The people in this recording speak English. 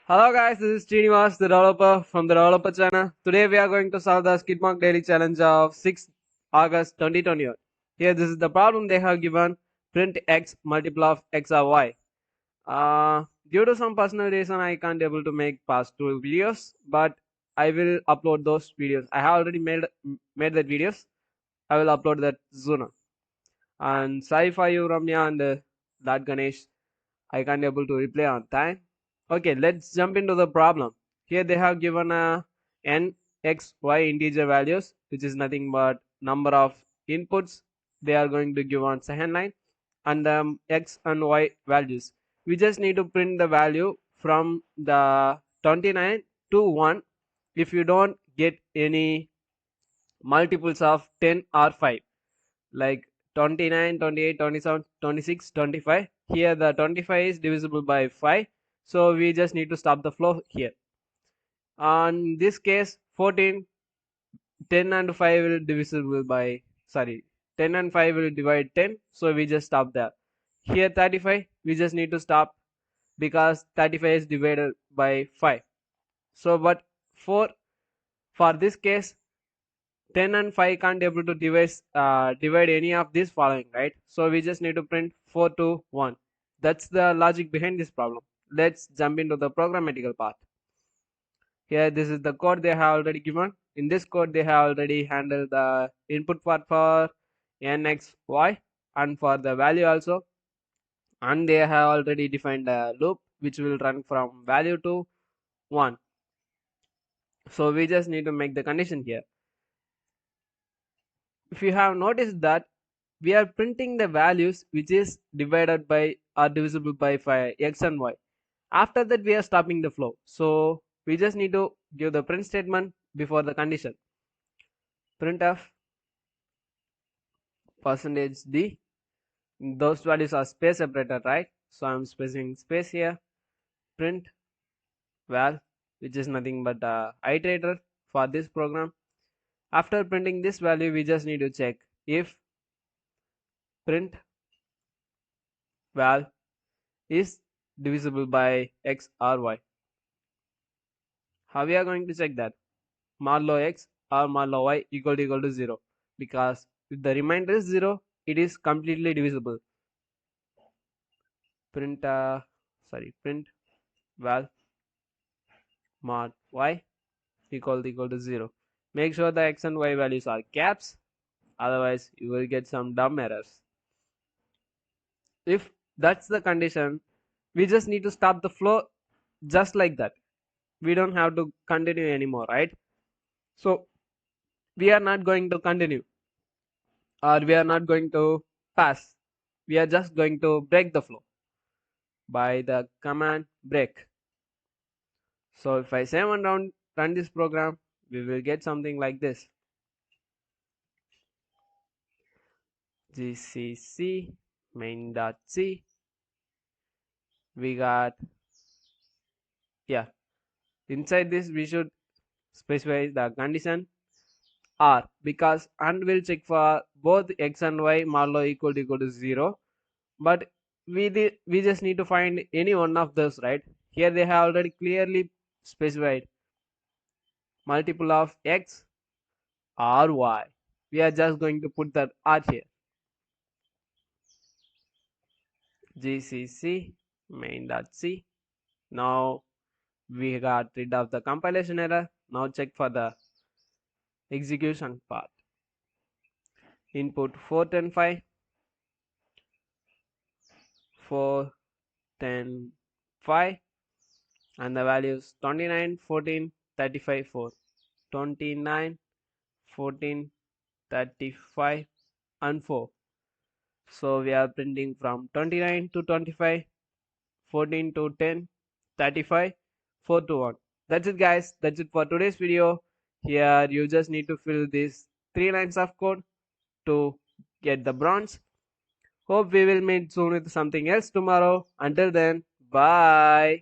Hello guys, this is Srinivas, the developer from the developer channel. Today we are going to solve the SKIDMARK daily challenge of 6 August 2021. Here this is the problem they have given: print x multiple of x or y. Due to some personal reason I can't able to make past two videos, but I will upload those videos. I have already made that videos. I will upload that sooner. And sorry for you Ramya and that Ganesh. I can't able to reply on time. Okay, let's jump into the problem. Here they have given a n, x, y integer values, which is nothing but number of inputs they are going to give on second line, and x and y values. We just need to print the value from the 29 to 1 if you don't get any multiples of 10 or 5, like 29, 28, 27, 26, 25. Here the 25 is divisible by 5, so we just need to stop the flow here. On this case 14, 10 and 5 will divisible by 10 and 5 will divide 10, so we just stop there. Here 35 we just need to stop because 35 is divided by 5. So but for this case 10 and 5 can't able to divide any of these following, right? So we just need to print 4 to 1. That's the logic behind this problem. Let's jump into the programmatical part. Here this is the code they have already given. In this code they have already handled the input part for n, x, y, and for the value also, and they have already defined a loop which will run from value to 1. So we just need to make the condition here. If you have noticed that we are printing the values which is divided by or divisible by 5, x and y. After that we are stopping the flow, so we just need to give the print statement before the condition. Printf %d, those values are space separated, right? So I'm spacing space here. Print val, which is nothing but iterator for this program. After printing this value we just need to check if print val is divisible by x or y. How we are going to check that? Modulo x or modulo y equal to 0, because if the remainder is 0 it is completely divisible. Print val mod y equal to 0. Make sure the x and y values are caps, otherwise you will get some dumb errors. If that's the condition, we just need to stop the flow just like that. We don't have to continue anymore, right? So we are not going to continue, or we are not going to pass. We are just going to break the flow by the command break. So if I save and run this program, we will get something like this: gcc main.c. We got, yeah, inside this we should specify the condition r, because and will check for both x and y modulo equal to 0, but we just need to find any one of those, right? Here they have already clearly specified multiple of x or y. We are just going to put that r here. gcc main.c. Now we got rid of the compilation error. Now check for the execution part. Input 410 5 and the values 29, 14, 35, 4. 29, 14, 35 and 4. So we are printing from 29 to 25, 14 to 10, 35, 4 to 1. That's it guys, that's it for today's video. Here you just need to fill these 3 lines of code to get the bronze. Hope we will meet soon with something else tomorrow. Until then, bye.